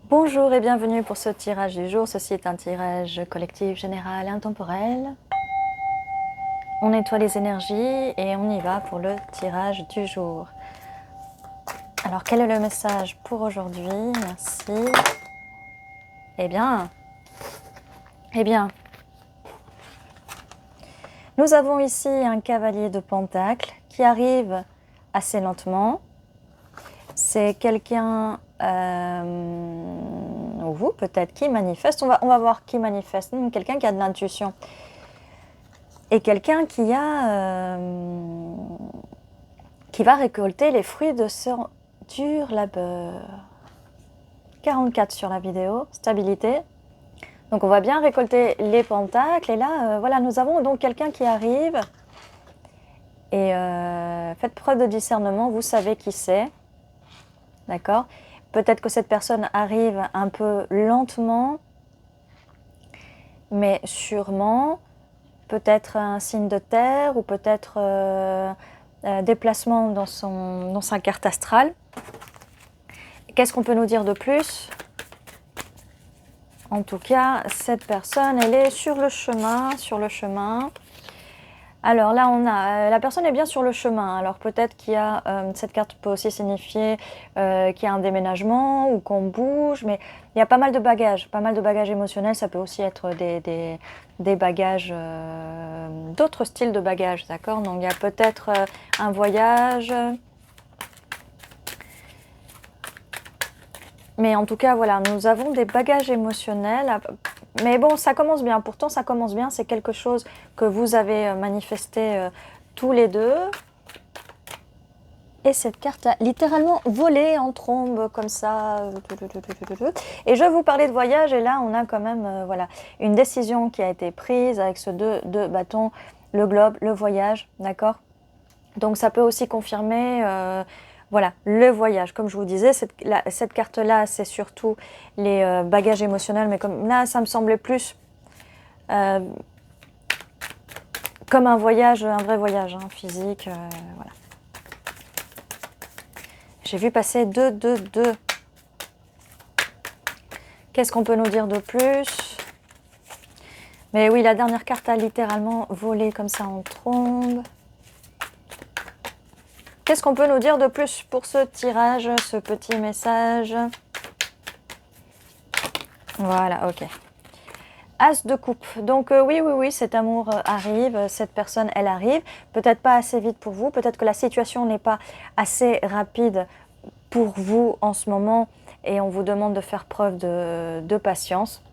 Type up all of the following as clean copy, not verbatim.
Bonjour et bienvenue pour ce tirage du jour. Ceci est un tirage collectif, général et intemporel. On nettoie les énergies et on y va pour le tirage du jour. Alors, quel est le message pour aujourd'hui? Merci. Eh bien, nous avons ici un cavalier de Pentacle qui arrive assez lentement. C'est quelqu'un, ou vous peut-être, qui manifeste. On va voir qui manifeste. Quelqu'un qui a de l'intuition. Et quelqu'un qui va récolter les fruits de son dur labeur. 44 sur la vidéo, stabilité. Donc on va bien récolter les pentacles. Et là, voilà, nous avons donc quelqu'un qui arrive. Et faites preuve de discernement, vous savez qui c'est. D'accord? Peut-être que cette personne arrive un peu lentement, mais sûrement. Peut-être un signe de terre ou peut-être déplacement dans sa carte astrale. Qu'est-ce qu'on peut nous dire de plus? En tout cas, cette personne, elle est sur le chemin, Alors là, on a la personne est bien sur le chemin. Alors peut-être qu'il y a cette carte peut aussi signifier qu'il y a un déménagement ou qu'on bouge, mais il y a pas mal de bagages émotionnels. Ça peut aussi être des bagages, d'autres styles de bagages, d'accord? Donc il y a peut-être un voyage. Mais en tout cas, voilà, nous avons des bagages émotionnels. Mais bon, ça commence bien. Pourtant, ça commence bien. C'est quelque chose que vous avez manifesté tous les deux. Et cette carte a littéralement volé en trombe, comme ça. Et je vais vous parler de voyage. Et là, on a quand même voilà, une décision qui a été prise avec ce deux bâtons, le globe, le voyage. D'accord? Donc, ça peut aussi confirmer... voilà, le voyage. Comme je vous disais, cette carte-là, c'est surtout les bagages émotionnels. Mais comme là, ça me semblait plus comme un voyage, un vrai voyage physique. Voilà. J'ai vu passer 2, 2, 2. Qu'est-ce qu'on peut nous dire de plus? Mais oui, la dernière carte a littéralement volé comme ça en trombe. Qu'est-ce qu'on peut nous dire de plus pour ce tirage, ce petit message? Voilà, ok. As de coupe. Donc oui, cet amour arrive, cette personne, elle arrive. Peut-être pas assez vite pour vous, peut-être que la situation n'est pas assez rapide pour vous en ce moment et on vous demande de faire preuve de patience.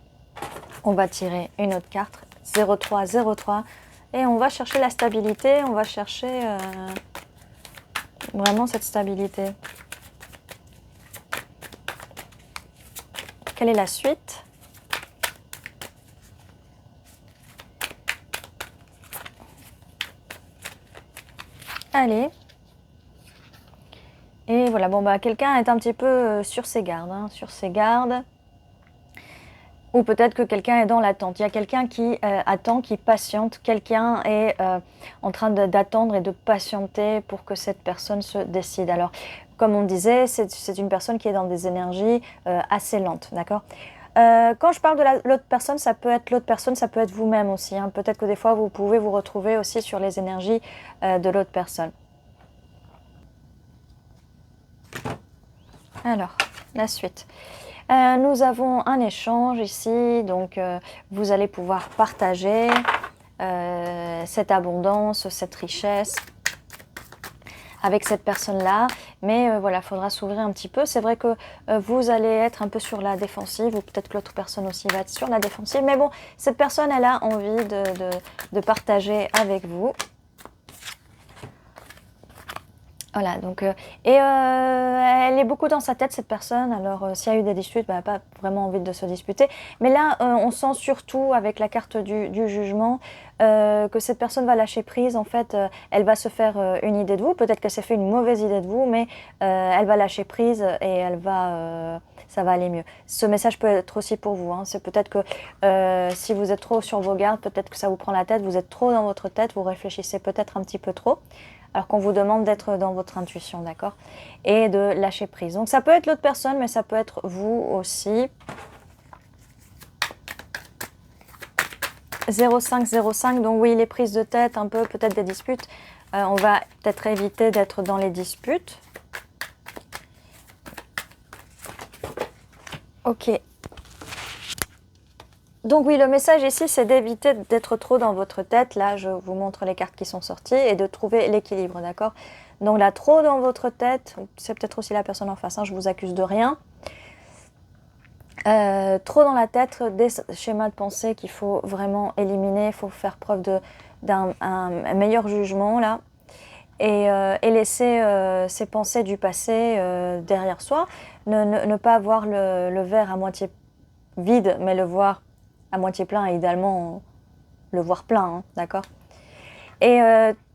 On va tirer une autre carte, 0303, et on va chercher la stabilité, on va chercher vraiment cette stabilité. Quelle est la suite? Allez. Et voilà, bon bah quelqu'un est un petit peu sur ses gardes, sur ses gardes. Ou peut-être que quelqu'un est dans l'attente. Il y a quelqu'un qui attend, qui patiente. Quelqu'un est en train d'attendre et de patienter pour que cette personne se décide. Alors, comme on disait, c'est une personne qui est dans des énergies assez lentes, d'accord? Quand je parle de l'autre personne, ça peut être l'autre personne, ça peut être vous-même aussi. Peut-être que des fois, vous pouvez vous retrouver aussi sur les énergies de l'autre personne. Alors, la suite. Nous avons un échange ici, donc vous allez pouvoir partager cette abondance, cette richesse avec cette personne-là. Mais voilà, il faudra s'ouvrir un petit peu. C'est vrai que vous allez être un peu sur la défensive, ou peut-être que l'autre personne aussi va être sur la défensive. Mais bon, cette personne, elle a envie de partager avec vous. Voilà, donc, elle est beaucoup dans sa tête, cette personne. Alors, s'il y a eu des disputes, elle n'a pas vraiment envie de se disputer. Mais là, on sent surtout, avec la carte du jugement, que cette personne va lâcher prise. En fait, elle va se faire une idée de vous. Peut-être qu'elle s'est fait une mauvaise idée de vous, mais elle va lâcher prise et ça va aller mieux. Ce message peut être aussi pour vous. C'est peut-être que si vous êtes trop sur vos gardes, peut-être que ça vous prend la tête. Vous êtes trop dans votre tête, vous réfléchissez peut-être un petit peu trop. alors qu'on vous demande d'être dans votre intuition, d'accord? Et de lâcher prise. Donc ça peut être l'autre personne, mais ça peut être vous aussi. 0505, donc oui, les prises de tête, un peu, peut-être des disputes. On va peut-être éviter d'être dans les disputes. Ok. Donc oui, le message ici, c'est d'éviter d'être trop dans votre tête. Là, je vous montre les cartes qui sont sorties et de trouver l'équilibre, d'accord? Donc là, trop dans votre tête, c'est peut-être aussi la personne en face, hein, je vous accuse de rien. Trop dans la tête, des schémas de pensée qu'il faut vraiment éliminer, il faut faire preuve d'un meilleur jugement là. Et laisser ces pensées du passé derrière soi, ne pas voir le verre à moitié vide, mais le voir à moitié plein et idéalement le voir plein, hein, d'accord? Et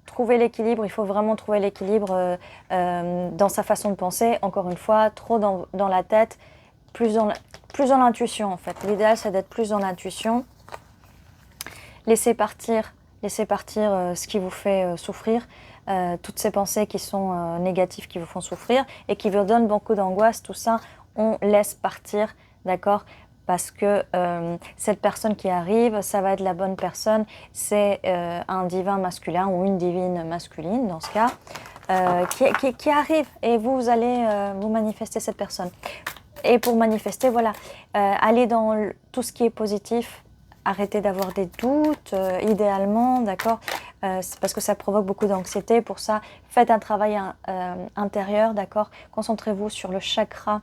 trouver l'équilibre, il faut vraiment trouver l'équilibre dans sa façon de penser, encore une fois, trop dans la tête, plus dans l'intuition en fait. L'idéal c'est d'être plus dans l'intuition, laisser partir ce qui vous fait souffrir, toutes ces pensées qui sont négatives, qui vous font souffrir et qui vous donnent beaucoup d'angoisse, tout ça, on laisse partir, d'accord? Parce que cette personne qui arrive, ça va être la bonne personne, c'est un divin masculin ou une divine masculine dans ce cas, qui arrive et vous allez vous manifester cette personne. Et pour manifester, voilà, allez dans tout ce qui est positif, arrêtez d'avoir des doutes, idéalement, d'accord, parce que ça provoque beaucoup d'anxiété. Pour ça, faites un travail intérieur, d'accord, concentrez-vous sur le chakra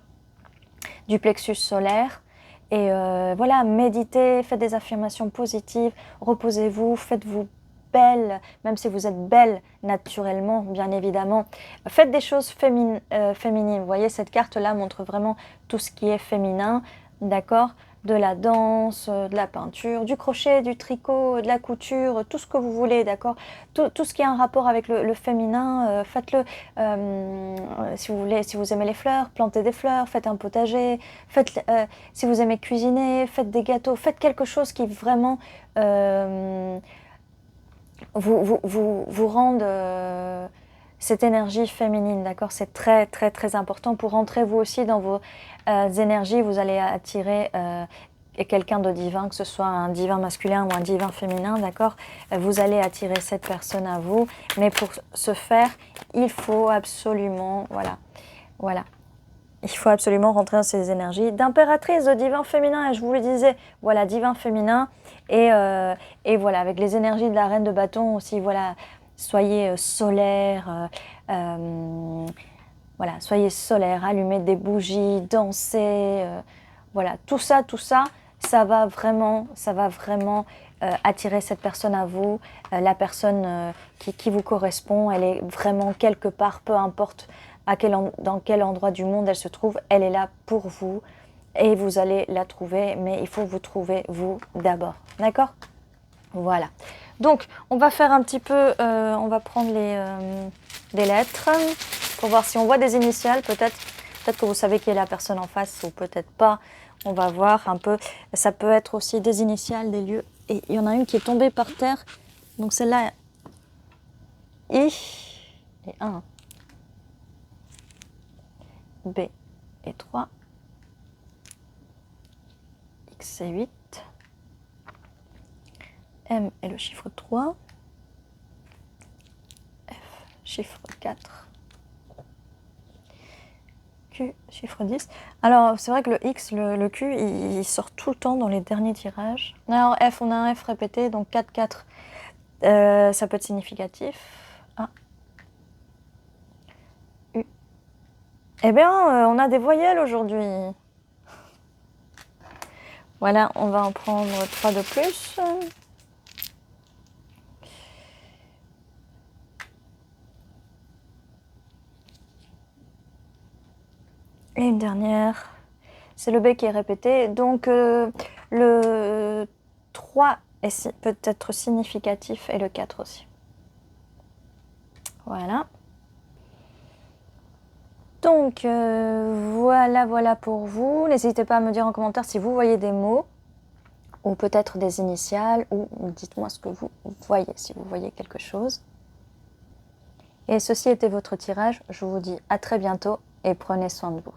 du plexus solaire. Et voilà, méditez, faites des affirmations positives, reposez-vous, faites-vous belle, même si vous êtes belle naturellement, bien évidemment. Faites des choses féminines. Vous voyez, cette carte-là montre vraiment tout ce qui est féminin, d'accord? De la danse, de la peinture, du crochet, du tricot, de la couture, tout ce que vous voulez, d'accord? Tout ce qui a un rapport avec le féminin, faites-le. Si vous voulez, si vous aimez les fleurs, plantez des fleurs, faites un potager, si vous aimez cuisiner, faites des gâteaux, faites quelque chose qui vraiment vous rende cette énergie féminine, d'accord? C'est très très très important pour rentrer vous aussi dans vos énergies. Vous allez attirer quelqu'un de divin, que ce soit un divin masculin ou un divin féminin, d'accord? Vous allez attirer cette personne à vous, mais pour ce faire, il faut absolument, voilà. Il faut absolument rentrer dans ces énergies d'impératrice, de divin féminin, et je vous le disais, voilà, divin féminin, et voilà, avec les énergies de la reine de bâton aussi, voilà, soyez solaire, voilà, soyez solaire, allumez des bougies, dansez, voilà, tout ça, ça va vraiment attirer cette personne à vous, la personne qui vous correspond, elle est vraiment quelque part, peu importe dans quel endroit du monde elle se trouve, elle est là pour vous et vous allez la trouver, mais il faut vous trouver vous d'abord, d'accord? Voilà. Donc, on va faire un petit peu, on va prendre des lettres pour voir si on voit des initiales, peut-être que vous savez qui est la personne en face ou peut-être pas. On va voir un peu, ça peut être aussi des initiales, des lieux. Et il y en a une qui est tombée par terre, donc celle-là, I et 1. B et 3, X et 8, M est le chiffre 3, F chiffre 4, Q chiffre 10. Alors c'est vrai que le X, le Q, il sort tout le temps dans les derniers tirages. Alors F, on a un F répété, donc 4, 4, ça peut être significatif. A, U. Eh bien, on a des voyelles aujourd'hui. Voilà, on va en prendre 3 de plus. Et une dernière, c'est le B qui est répété. Donc le 3 peut être significatif et le 4 aussi. Voilà. Donc voilà pour vous. N'hésitez pas à me dire en commentaire si vous voyez des mots ou peut-être des initiales, ou dites-moi ce que vous voyez, si vous voyez quelque chose. Et ceci était votre tirage. Je vous dis à très bientôt et prenez soin de vous.